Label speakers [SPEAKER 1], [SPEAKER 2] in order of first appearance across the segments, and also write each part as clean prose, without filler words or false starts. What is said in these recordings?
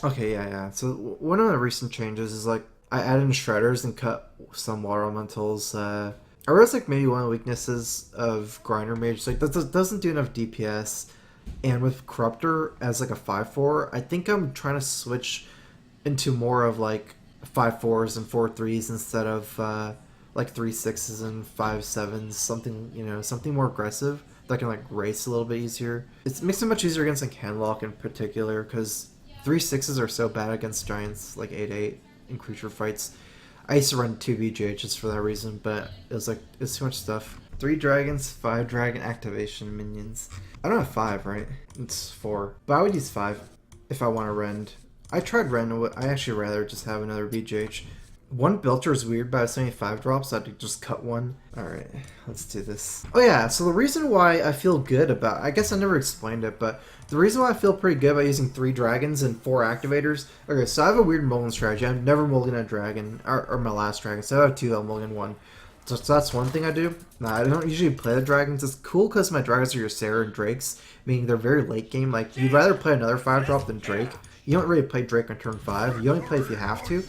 [SPEAKER 1] Okay, yeah. So one of the recent changes is like I added in shredders and cut some water elementals. I realized like maybe one of the weaknesses of Grinder Mage is, like doesn't do enough DPS, and with Corruptor as like a 5/4, I think I'm trying to switch into more of like 5/4s and 4/3s instead of like 3/6s and 5/7s. Something something more aggressive that can like race a little bit easier. It makes it much easier against like Handlock in particular because 3/6s are so bad against giants like 8/8 in creature fights. I used to run 2 just for that reason, but it was like it's too much stuff. 3 dragons, 5 dragon activation minions. I don't have 5, right? It's 4. But I would use 5 if I want to rend. I tried rend, I actually rather just have another BGH. One Belcher is weird, but I was only 5 drops, so I had to just cut one. Alright, let's do this. Oh yeah, so the reason why I feel good about, I guess I never explained it, but the reason why I feel pretty good about using 3 dragons and 4 activators, okay, so I have a weird mulligan strategy. I've never mulliganed a dragon, or my last dragon, so I have 2, I'll mulligan 1. So that's one thing I do. Nah, I don't usually play the dragons. It's cool because my dragons are your Sarah and Drakes, meaning they're very late game. Like, you'd rather play another 5-drop than Drake. You don't really play Drake on turn 5. You only play if you have to.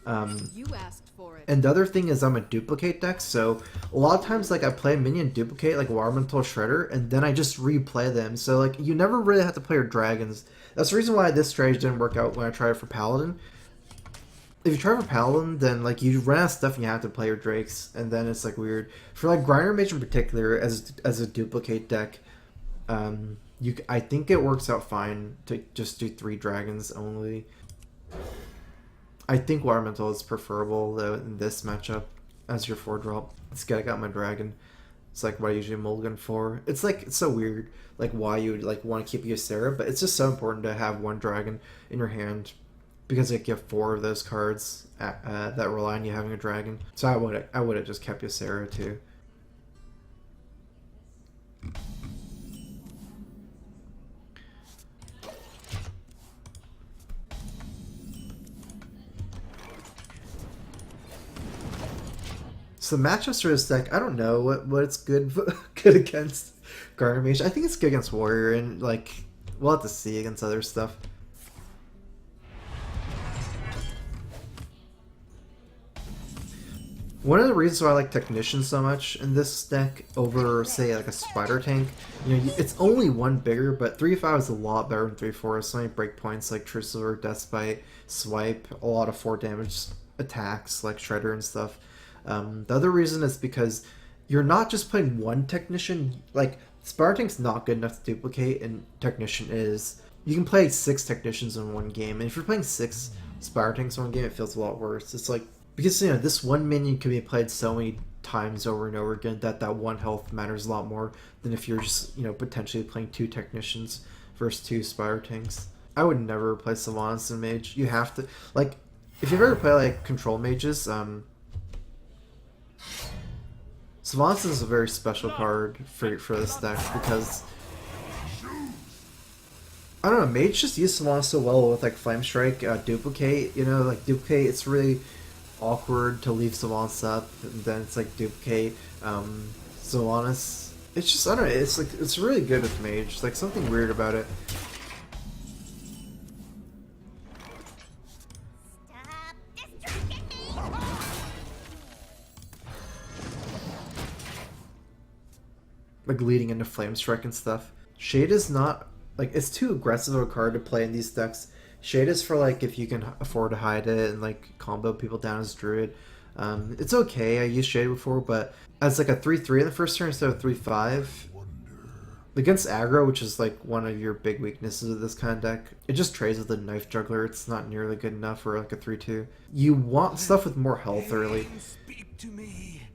[SPEAKER 1] And the other thing is I'm a duplicate deck, so a lot of times like I play minion duplicate like Warmental Shredder, and then I just replay them. So like you never really have to play your dragons. That's the reason why this strategy didn't work out when I tried it for Paladin. If you try for Paladin, then like you run out of stuff and you have to play your Drakes, and then it's like weird. For like Grinder Mage in particular, as a duplicate deck, I think it works out fine to just do 3 dragons only. I think Water Elemental is preferable though in this matchup as your 4-drop. It's good. I got my dragon. It's like what I usually mulligan for. It's like it's so weird, like why you would like want to keep your Sarah, but it's just so important to have 1 dragon in your hand because like you have 4 of those cards that rely on you having a dragon. So I would have just kept your Sarah too. So the matchups for this deck, I don't know what it's good good against Garner Mage. I think it's good against Warrior, and like we'll have to see against other stuff. One of the reasons why I like Technician so much in this deck over, say, like a Spider Tank, it's only 1 bigger, but 3/5 is a lot better than 3/4. So many breakpoints like True Silver, Deathbite, Swipe, a lot of 4 damage attacks like Shredder and stuff. The other reason is because you're not just playing 1 Technician. Like, Spider Tank's not good enough to duplicate, and Technician is. You can play 6 Technicians in 1 game, and if you're playing 6 Spider Tanks in 1 game, it feels a lot worse. It's like, because, this 1 minion can be played so many times over and over again that 1 health matters a lot more than if you're just, potentially playing 2 Technicians versus 2 Spider Tanks. I would never play Sylvanas in Mage. You have to, like, if you've ever played, like, Control Mages, Sylvanas is a very special card for this deck because I don't know, Mage just use Sylvanas so well with like Flame Strike, Duplicate, like Duplicate, it's really awkward to leave Sylvanas up, and then it's like Duplicate, Sylvanas. It's just, I don't know, it's like, it's really good with Mage, it's like something weird about it. Like leading into Flame Strike and stuff. Shade is not, like, it's too aggressive of a card to play in these decks. Shade is for like if you can afford to hide it and like combo people down as Druid. It's okay, I used Shade before, but as like a 3/3 in the first turn instead of 3/5 against aggro, which is like one of your big weaknesses of this kind of deck, it just trades with a Knife Juggler. It's not nearly good enough for like a 3/2. You want stuff with more health early.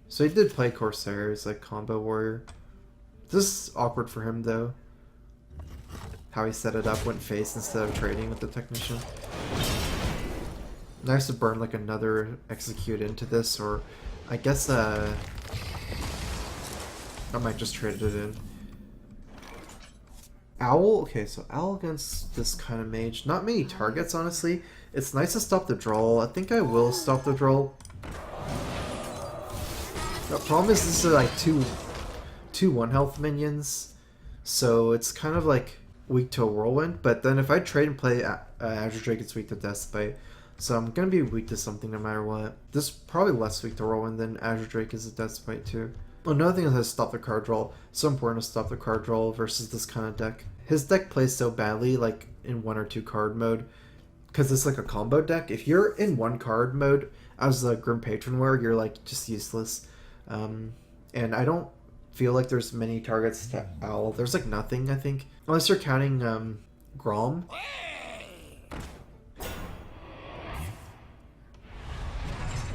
[SPEAKER 1] So he did play Corsair as like combo warrior. This is awkward for him though. How he set it up, went face instead of trading with the Technician. Nice to burn like another execute into this, or I guess I might just trade it in. Owl, okay, so Owl against this kind of mage. Not many targets, honestly. It's nice to stop the draw. I think I will stop the draw. The problem is this is like two 1 health minions, so it's kind of like weak to a Whirlwind, but then if I trade and play Azure Drake, it's weak to Deathbite. So I'm going to be weak to something no matter what. This is probably less weak to Whirlwind than Azure Drake is to Deathbite too. Another thing is to stop the card draw. So important to stop the card draw versus this kind of deck. His deck plays so badly, like in 1 or 2 card mode, because it's like a combo deck. If you're in 1 card mode as a Grim Patron Wearer, you're like just useless. And I don't feel like there's many targets to Owl. There's like nothing, I think, unless you're counting Grom.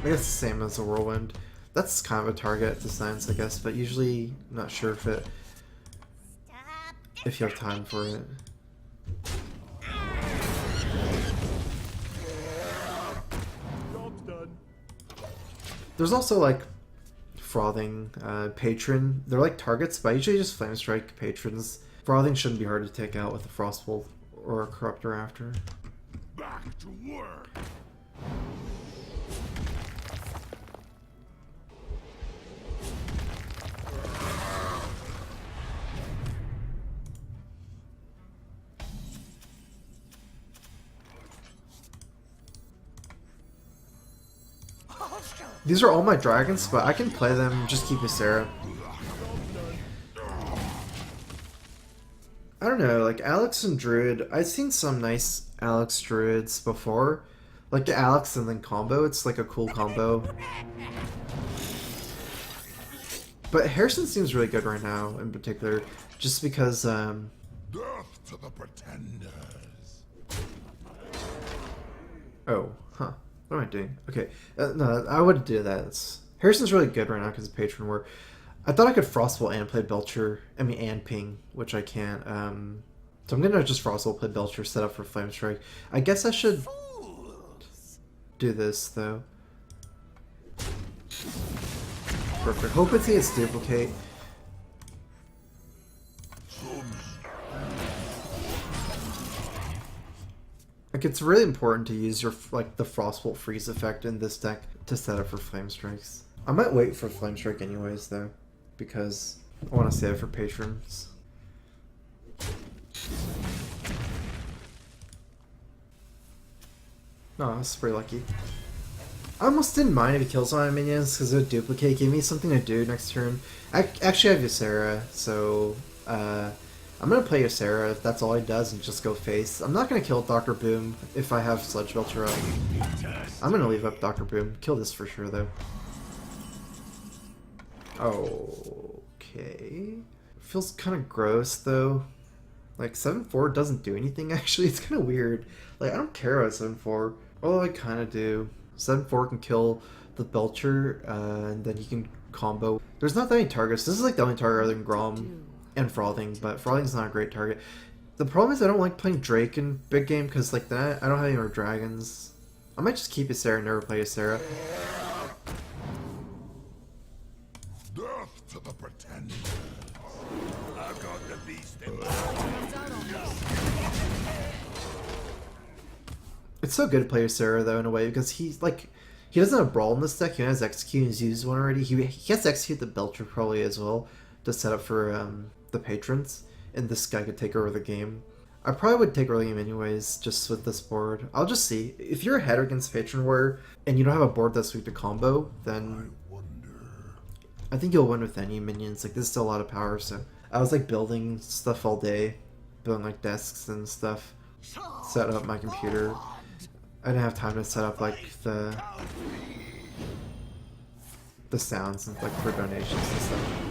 [SPEAKER 1] I guess the same as a Whirlwind. That's kind of a target to science, I guess, but usually not sure if you have time for it. There's also like Frothing, Patron. They're like targets, but I usually just Flame Strike Patrons. Frothing shouldn't be hard to take out with a Frostbolt or a Corruptor after. Back to work. These are all my dragons, but I can play them, just keep Ysera. I don't know, like Alex and Druid, I've seen some nice Alex Druids before. Like the Alex and then combo, it's like a cool combo. But Harrison seems really good right now, in particular, just because,
[SPEAKER 2] Death to the pretenders.
[SPEAKER 1] Oh, huh. What am I doing? Okay, no, I wouldn't do that. Harrison's really good right now because of Patron War. I thought I could Frostbolt and play Belcher, and Ping, which I can't. So I'm gonna just Frostbolt, play Belcher, set up for Flame Strike. I guess I should do this, though. Perfect. Hoping he gets Duplicate. Like, it's really important to use your, like, the Frostbolt freeze effect in this deck to set up for Flame Strikes. I might wait for Flame Strike anyways, though, because I want to save it for patrons. No, that's pretty lucky. I almost didn't mind if he kills one of my minions, because it would duplicate, give me something to do next turn. Actually, I have Ysera, so, I'm gonna play Ysera if that's all he does and just go face. I'm not gonna kill Dr. Boom if I have Sludge Belcher up. I'm gonna leave up Dr. Boom. Kill this for sure, though. Okay. Feels kind of gross, though. Like, 7-4 doesn't do anything, actually. It's kind of weird. Like, I don't care about 7-4. Although I kind of do. 7-4 can kill the Belcher, and then he can combo. There's not that many targets. This is like the only target other than Grom and Frothing, but Frothing's not a great target. The problem is I don't like playing Drake in big game because like that I don't have any more dragons. I might just keep Ysera and never play Ysera.
[SPEAKER 2] Death to the pretenders. I've got the beast in
[SPEAKER 1] It's so good to play Ysera though in a way because he's like he doesn't have Brawl in this deck. He has Execute. He's used one already. He has to Execute the Belcher probably as well to set up for the patrons, and this guy could take over the game. I probably would take early game anyways, just with this board. I'll just see. If you're ahead against Patron Warrior and you don't have a board that's weak to combo, then I think you'll win with any minions. Like, there's still a lot of power, so I was like building stuff all day, building like desks and stuff, set up my computer. I didn't have time to set up like the sounds and like for donations and stuff.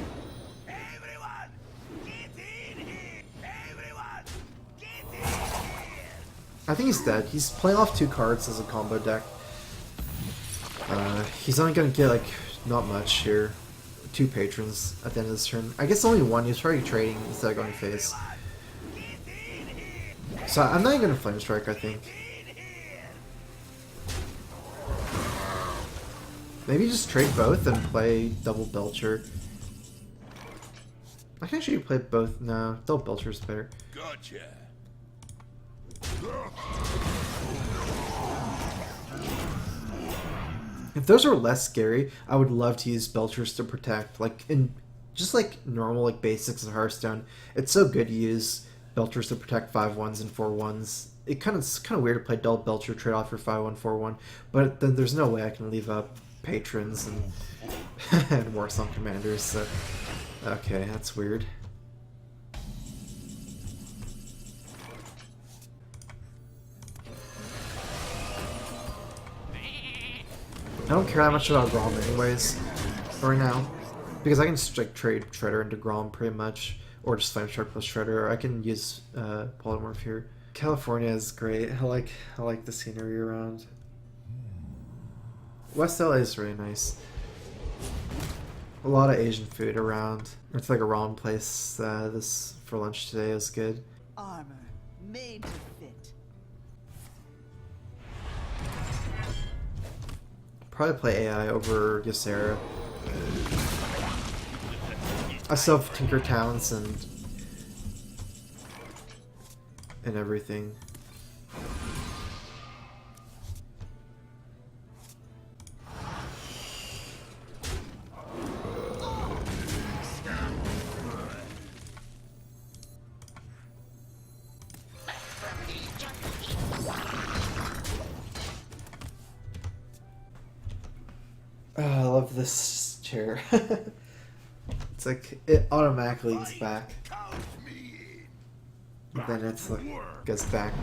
[SPEAKER 1] I think he's dead. He's playing off 2 cards as a combo deck. He's only gonna get like not much here. 2 patrons at the end of this turn. I guess only 1. He's probably trading instead of going face. So I'm not even gonna Flame Strike, I think. Maybe just trade both and play double Belcher. I can actually play both. No, double Belcher's better.
[SPEAKER 2] Gotcha.
[SPEAKER 1] If those were less scary, I would love to use Belchers to protect. Like in just like normal like basics of Hearthstone, it's so good to use Belchers to protect 5/1s and 4/1s. It's kind of weird to play Dull Belcher trade off for 5/1 4/1, but then there's no way I can leave up Patrons and and Warsong Commanders. So okay, that's weird. I don't care that much about Grom anyways, right now, because I can just like trade Shredder into Grom pretty much, or just Flameshark plus Shredder. Or I can use Polymorph here. California is great. I like the scenery around. West LA is really nice. A lot of Asian food around. It's like a ramen place. This for lunch today is good.
[SPEAKER 3] Armor made to fit.
[SPEAKER 1] Probably play AI over Ysera. I still have Tinker Talents and everything. Oh, I love this chair. It's like it automatically leans back. And then it's like goes back.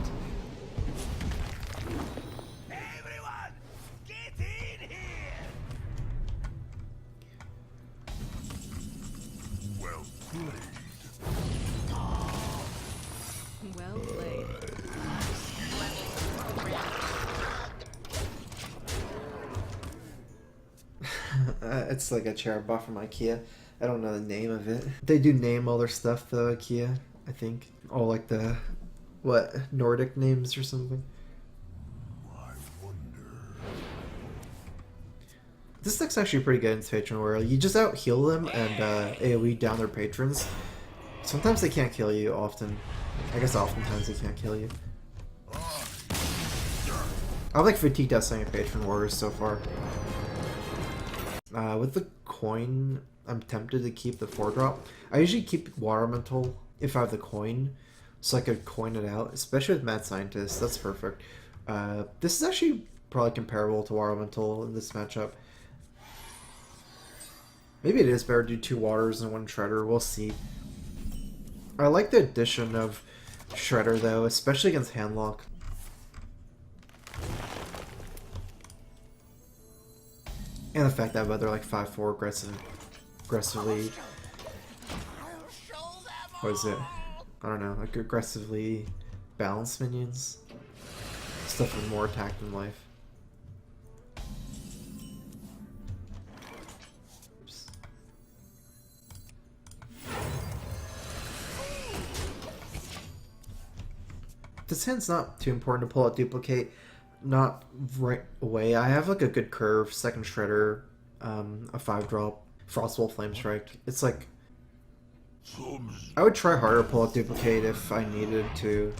[SPEAKER 2] Everyone, get in here! Well played.
[SPEAKER 4] Well played.
[SPEAKER 1] It's like a chair I bought from IKEA. I don't know the name of it. They do name all their stuff though, IKEA, I think. All like the, what, Nordic names or something.
[SPEAKER 2] I wonder.
[SPEAKER 1] This deck's actually pretty good in Patron where you just out heal them and AoE down their patrons. Sometimes they can't kill you, often. I guess oftentimes they can't kill you. I like Fatigue Dusting and Patron Warriors so far. With the coin, I'm tempted to keep the 4-drop. I usually keep Water Elemental if I have the coin, so I could coin it out, especially with Mad Scientist. That's perfect. This is actually probably comparable to Water Elemental in this matchup. Maybe it is better to do 2 Waters and 1 Shredder. We'll see. I like the addition of Shredder though, especially against Handlock. And the fact that they're like 5/4 aggressively. What is it? I don't know, like aggressively balanced minions. Stuff with more attack than life. Oops. This hand's not too important to pull out Duplicate. Not right away. I have like a good curve, second Shredder, a 5-drop, Frostbolt Flamestrike. It's like I would try harder to pull out Duplicate if I needed to,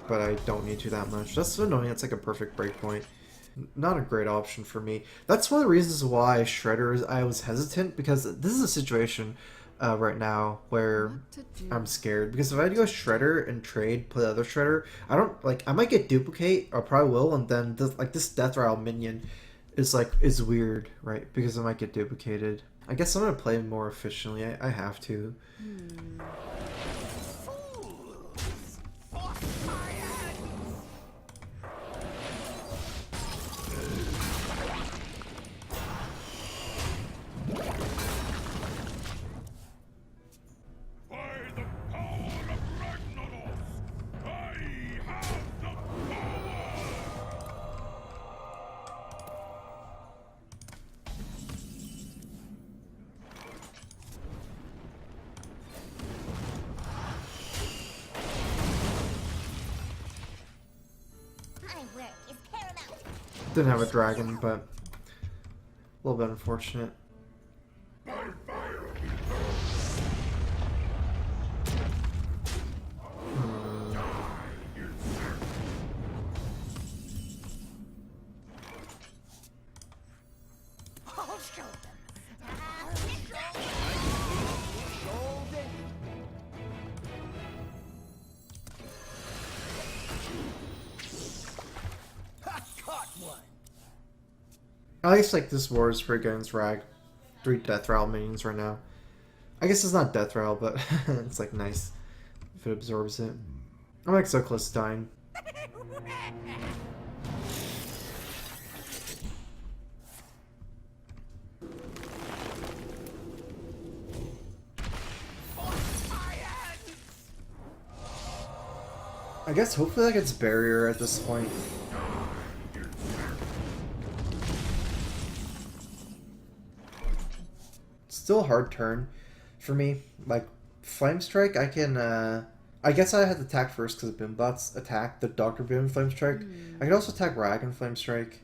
[SPEAKER 1] but I don't need to that much. That's so annoying. It's like a perfect breakpoint. Not a great option for me. That's one of the reasons why Shredder I was hesitant, because this is a situation right now where I'm scared, because if I go Shredder and trade, play the other Shredder, I don't like. I might get Duplicate, or probably will, and then this Death Rattle minion is weird, right? Because I might get duplicated. I guess I'm gonna play more efficiently. I have to. Didn't have a dragon, but a little bit unfortunate. At least like this war is pretty good against Rag. 3 Death Rattle minions right now. I guess it's not Death Rattle, but it's like nice if it absorbs it. I'm like so close to dying. I guess hopefully that gets barrier at this point. Still a hard turn for me. Like Flame Strike, I can I guess I had to attack first because Boombots attack the Dr. Boom Flame Strike. I could also attack Rag and Flame Strike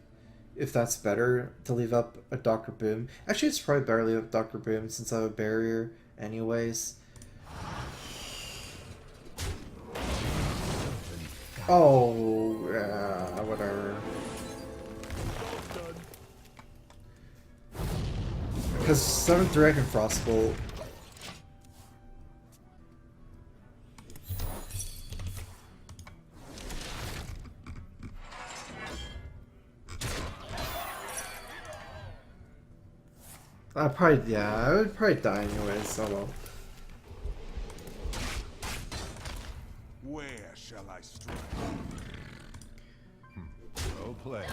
[SPEAKER 1] if that's better to leave up a Dr. Boom. Actually, it's probably better to leave up Dr. Boom since I have a barrier anyways. Oh, yeah, whatever. Because 7-3 I can Frostbolt. I would probably die anyways, so well.
[SPEAKER 2] Where shall I strike? Well played.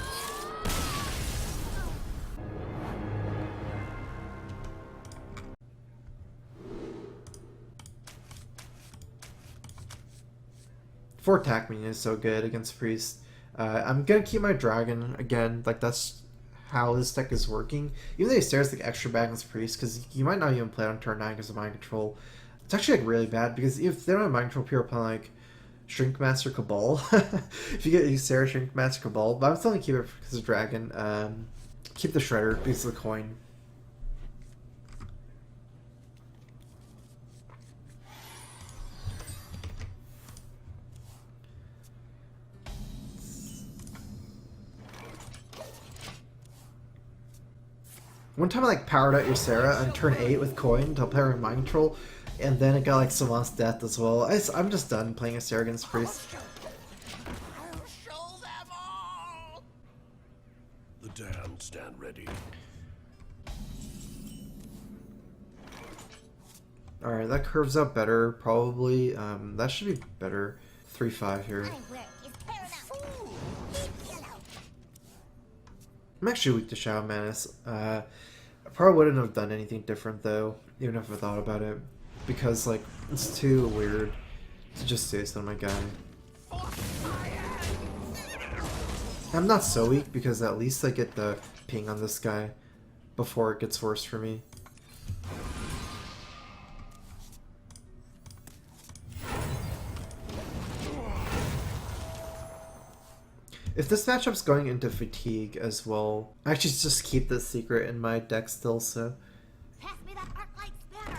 [SPEAKER 1] Four attack minion is so good against Priest. I'm gonna keep my Dragon again, like that's how this deck is working. Even though he stares like extra bad against Priest, because you might not even play it on turn 9 because of Mind Control. It's actually like really bad because if they don't have Mind Control, people are playing like Shrink Master Cabal. If you get Ysera Shrink Master Cabal, but I'm still gonna keep it because of Dragon. Keep the Shredder because of the coin. One time I like powered out Ysera on turn 8 with coin to play her Mind Control, and then it got like Savant's Death as well. I'm just done playing Ysera against Priest.
[SPEAKER 2] I'll show them all. The damned stand ready.
[SPEAKER 1] Alright, that curves out better, probably. That should be better. 3-5 here. I'm actually weak to Shadow Menace. I probably wouldn't have done anything different though, even if I thought about it. Because like, it's too weird to just say so on my guy. I'm not so weak because at least I get the ping on this guy before it gets worse for me. If this matchup's going into fatigue as well, I actually just keep this secret in my deck still, so.
[SPEAKER 5] Pass me that arc light spanner.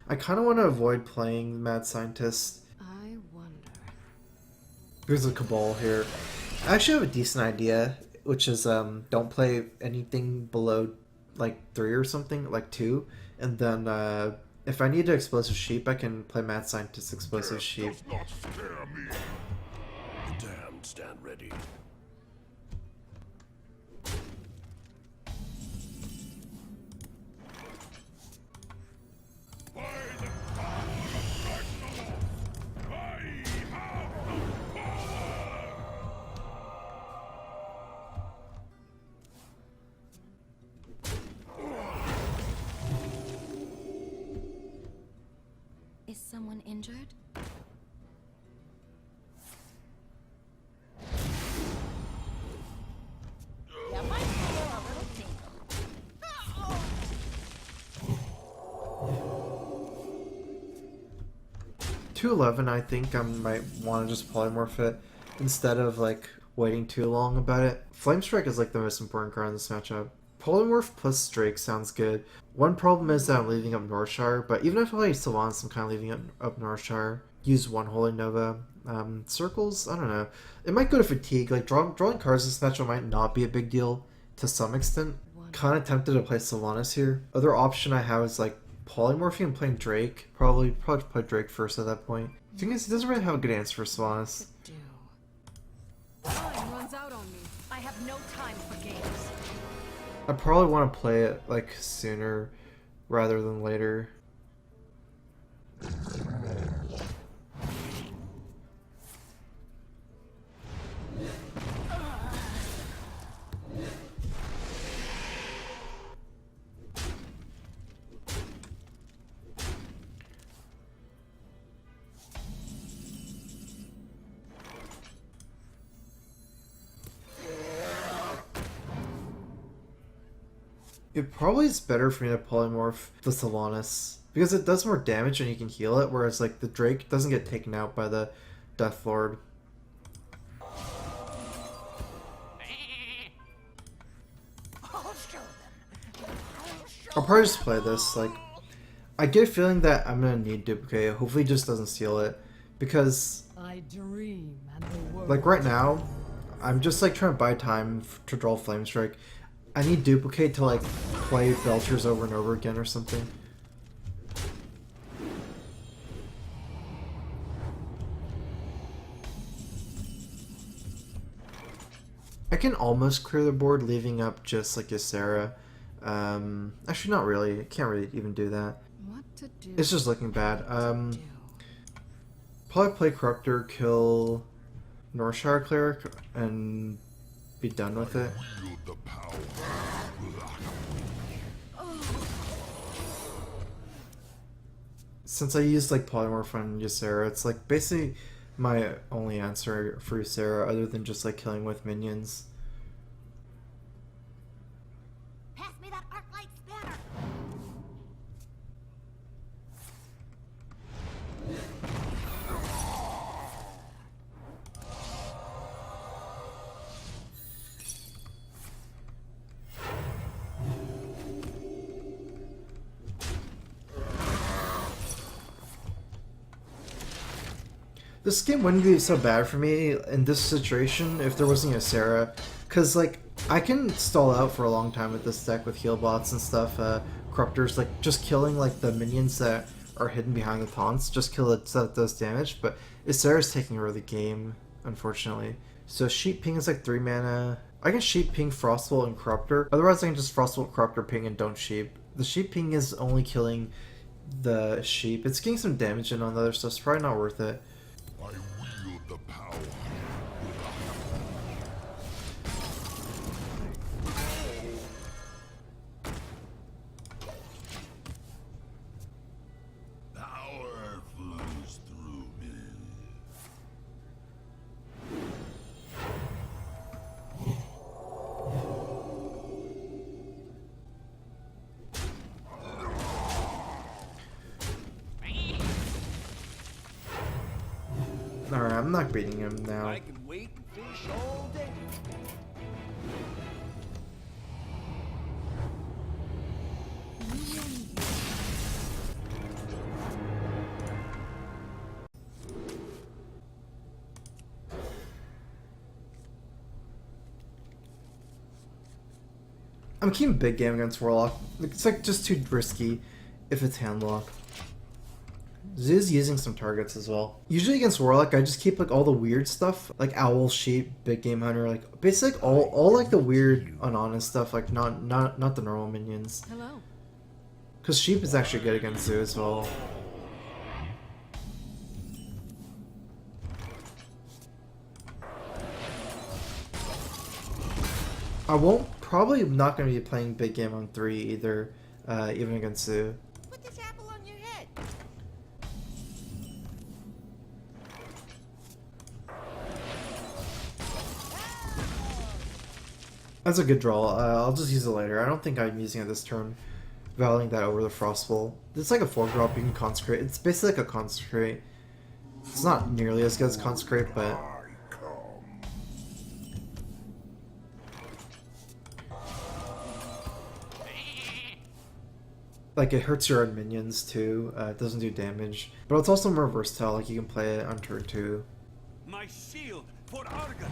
[SPEAKER 1] I kind of want to avoid playing Mad Scientist
[SPEAKER 4] I wonder.
[SPEAKER 1] because of Cabal here. I actually have a decent idea, which is don't play anything below like 3 or something, like 2, and then if I need to Explosive Sheep, I can play Mad Scientist Explosive Sheep.
[SPEAKER 2] Does not scare me. The damned stand ready. By the power of Ragnaros, I have no power.
[SPEAKER 5] Is someone injured? Yeah, might feel a little tingle.
[SPEAKER 1] 211, I think I might want to just polymorph it instead of like waiting too long about it. Flame Strike is like the most important card in this matchup. Polymorph plus Drake sounds good. One problem is that I'm leaving up Northshire, but even if I play Sylvanas, I'm kind of leaving up Northshire. Use one Holy Nova. Circles, I don't know. It might go to fatigue. Like drawing cards in this matchup might not be a big deal to some extent. Kind of tempted to play Sylvanas here. Other option I have is like polymorphing and playing Drake. Probably play Drake first at that point. The thing is, he doesn't really have a good answer for Sylvanas.
[SPEAKER 4] Do. Time runs out on me.
[SPEAKER 5] I have no time for games.
[SPEAKER 1] I probably want to play it like sooner rather than later. It probably is better for me to polymorph the Sylvanas because it does more damage and you can heal it, whereas like the Drake doesn't get taken out by the Death Lord. I'll probably just play this. Like, I get a feeling that I'm gonna need duplicate. Hopefully, it just doesn't steal it because,
[SPEAKER 4] I dream and the world.
[SPEAKER 1] like right now, I'm just like trying to buy time to draw Flame Strike. I need duplicate to like play Belchers over and over again or something. I can almost clear the board leaving up just like Ysera. Actually not really. I can't really even do that.
[SPEAKER 4] What to do?
[SPEAKER 1] It's just looking bad.
[SPEAKER 4] do.
[SPEAKER 1] Probably play Corruptor, kill Northshire Cleric, and be done with it.
[SPEAKER 2] Wield the power.
[SPEAKER 1] Since I used like Polymorph on Ysera, it's like basically my only answer for Ysera other than just like killing with minions.
[SPEAKER 5] Pass me that arc light spanner.
[SPEAKER 1] This game wouldn't be so bad for me in this situation if there wasn't Ysera, because like I can stall out for a long time with this deck with heal bots and stuff. Corruptors, like just killing like the minions that are hidden behind the taunts, just kill it so it does damage. But Ysera's taking over the game, unfortunately. So Sheep Ping is like 3 mana. I can Sheep Ping Frostbolt and Corruptor. Otherwise, I can just Frostbolt, Corruptor, Ping, and don't Sheep. The Sheep Ping is only killing the sheep. It's getting some damage in on the other stuff. It's probably not worth it.
[SPEAKER 2] I wield the power. Power flows through me.
[SPEAKER 1] Alright, I'm not beating him now.
[SPEAKER 6] I can wait and fish all day.
[SPEAKER 1] I'm keeping big game against Warlock. It's like just too risky if it's handlock. Zoo's using some targets as well. Usually against Warlock, I just keep like all the weird stuff, like Owl, Sheep, Big Game Hunter, like basically all like the weird, unhonest stuff, like not the normal minions.
[SPEAKER 4] Hello.
[SPEAKER 1] Because Sheep is actually good against Zoo as well. I won't, probably not going to be playing Big Game on 3 either, even against Zoo.
[SPEAKER 5] Put this apple on your head.
[SPEAKER 1] That's a good draw. I'll just use it later. I don't think I'm using it this turn. Valuing that over the Frostbolt. It's like a 4-drop you can consecrate. It's basically like a consecrate. It's not nearly as good as consecrate, but
[SPEAKER 2] I come.
[SPEAKER 1] like it hurts your own minions too. It doesn't do damage, but it's also more versatile. Like you can play it on turn 2.
[SPEAKER 6] My shield for Argus.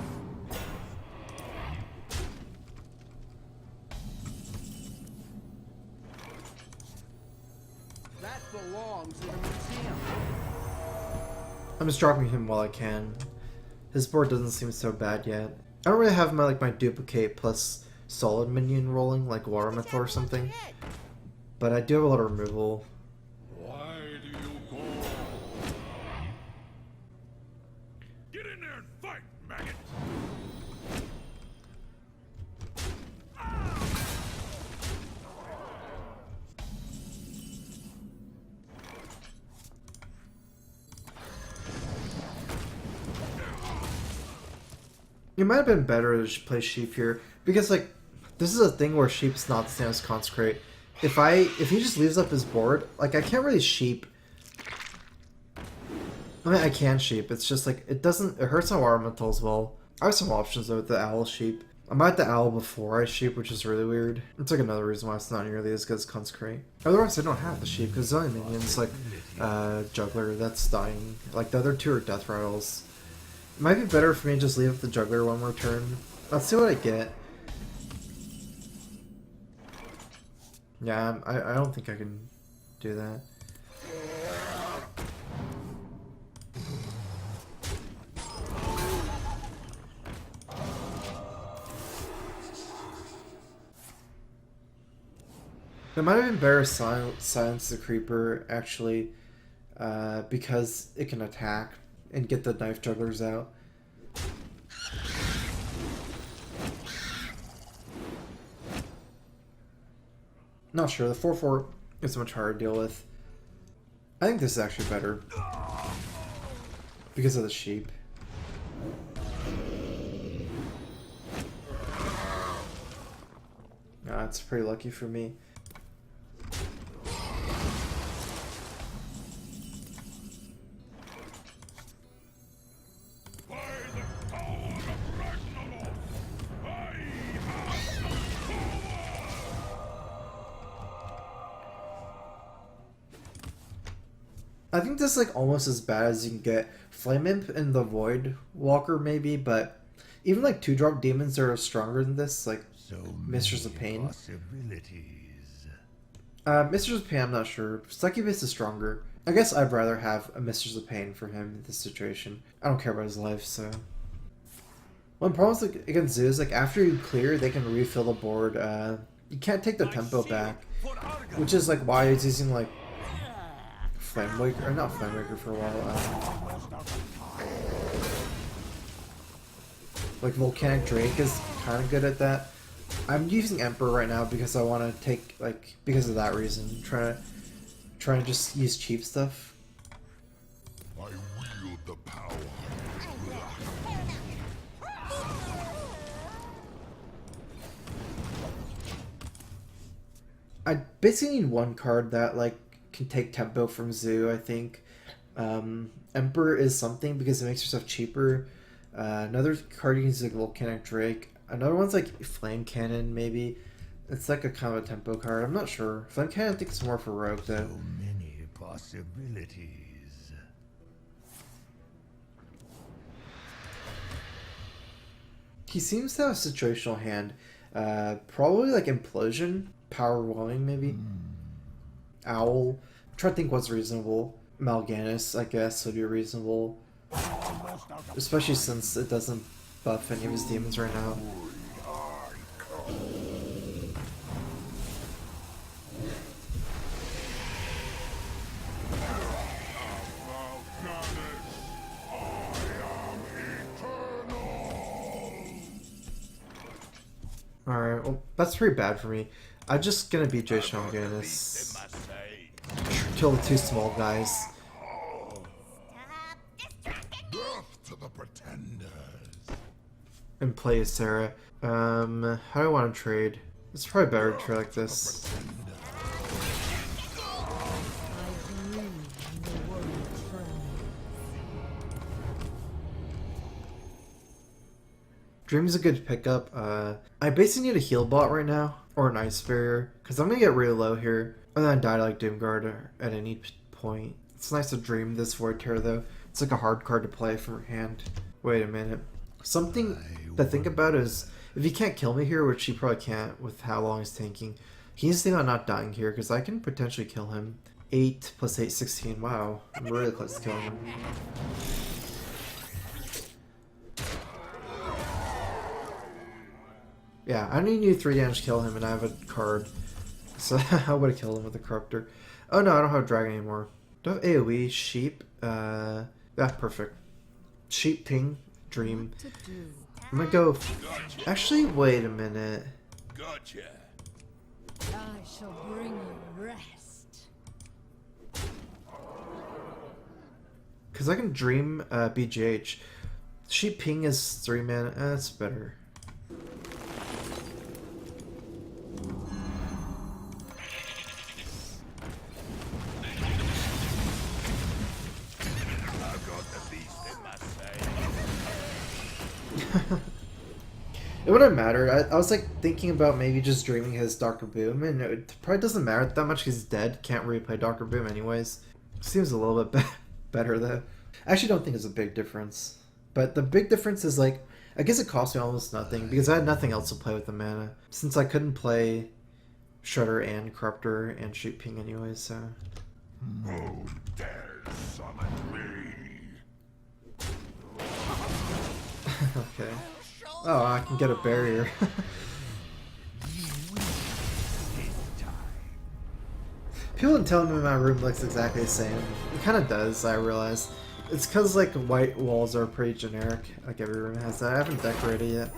[SPEAKER 6] That belongs in a museum.
[SPEAKER 1] I'm just dropping him while I can. His board doesn't seem so bad yet. I don't really have my duplicate plus solid minion rolling like Water Metal or something. But I do have a lot of removal.
[SPEAKER 2] Why do you go? Get in there and fight, maggot!
[SPEAKER 1] It might have been better to play Sheep here, because like this is a thing where Sheep's not the same as Consecrate. If he just leaves up his board, like I can't really Sheep. I mean I can Sheep, it's just like it hurts my Water Metal as well. I have some options though with the Owl Sheep. I'm at the Owl before I Sheep, which is really weird. It's like another reason why it's not nearly as good as Consecrate. Otherwise I don't have the Sheep, because the only minions like Juggler that's dying. Like the other two are Death Rattles. It might be better for me to just leave up the Juggler one more turn. Let's see what I get. Yeah, I don't think I can do that. It might have been better to silence the Creeper, actually, because it can attack and get the Knife Jugglers out. Not sure, the 4/4 is much harder to deal with. I think this is actually better. Because of the Sheep. That's pretty lucky for me. I think this is like almost as bad as you can get. Flame Imp and the Void Walker maybe, but even like 2-drop demons are stronger than this, like Mistress of Pain. Mistress of Pain I'm not sure. Succubus is stronger. I guess I'd rather have a Mistress of Pain for him in this situation. I don't care about his life, so. One problem like, against Zoo is like after you clear they can refill the board. You can't take the tempo back. Which is like why he's using like Flamewaker, or not Flamewaker for a while. Like Volcanic Drake is kind of good at that. I'm using Emperor right now because I want to take like because of that reason. Trying to just use cheap stuff.
[SPEAKER 2] I wield the power.
[SPEAKER 1] I basically need one card that like can take tempo from Zoo, I think. Emperor is something because it makes yourself cheaper. Another card you can use is like Volcanic Drake. Another one's like Flame Cannon, maybe. It's like a kind of a tempo card. I'm not sure. Flame Cannon I think it's more for Rogue though.
[SPEAKER 2] So many possibilities.
[SPEAKER 1] He seems to have a situational hand. Probably like Implosion, Power Whelming maybe. Owl. I'm trying to think what's reasonable. Mal'Ganis, I guess, would be reasonable. Especially since it doesn't buff any of his demons right now. Alright, well, that's pretty bad for me. I'm just gonna beat Jason Mal'Ganis. Kill the two small guys.
[SPEAKER 2] Death to the pretenders.
[SPEAKER 1] And play as Sarah. How do I want to trade? It's probably better to trade like this. Dream's a good pickup. I basically need a heal bot right now, or an Ice Barrier, because I'm gonna get really low here, and then I die to like Doomguard at any point. It's nice to Dream this Void Terror though. It's like a hard card to play from your hand. Wait a minute. Something to think about is, if he can't kill me here, which he probably can't with how long he's tanking, he needs to think about not dying here, because I can potentially kill him. 8 plus 8, 16. Wow, I'm really close to killing him. Yeah, I only need 3 damage to kill him, and I have a card. So I would have killed him with a Corruptor. Oh no, I don't have a dragon anymore. Do I have AoE? Sheep? Yeah, perfect. Sheep, ping, dream.
[SPEAKER 4] To do.
[SPEAKER 1] I'm gonna go... Actually, wait a minute.
[SPEAKER 2] Gotcha.
[SPEAKER 4] I shall bring you rest.
[SPEAKER 1] Because I can dream BGH. Sheep ping is 3 mana. That's better.
[SPEAKER 2] I've got the beast in my sight.
[SPEAKER 1] It wouldn't matter. I was like thinking about maybe just dreaming his Doctor Boom, and it probably doesn't matter that much because he's dead. Can't really play Doctor Boom anyways. Seems a little bit better though. I actually don't think it's a big difference. But the big difference is like, I guess it cost me almost nothing because I had nothing else to play with the mana. Since I couldn't play Shredder and Corruptor and Sheep Ping anyways, so.
[SPEAKER 2] Who dares summon me?
[SPEAKER 1] Okay. Oh, I can get a barrier. People have been telling me my room looks exactly the same. It kind of does, I realize. It's because like white walls are pretty generic. Like every room has that. I haven't decorated yet.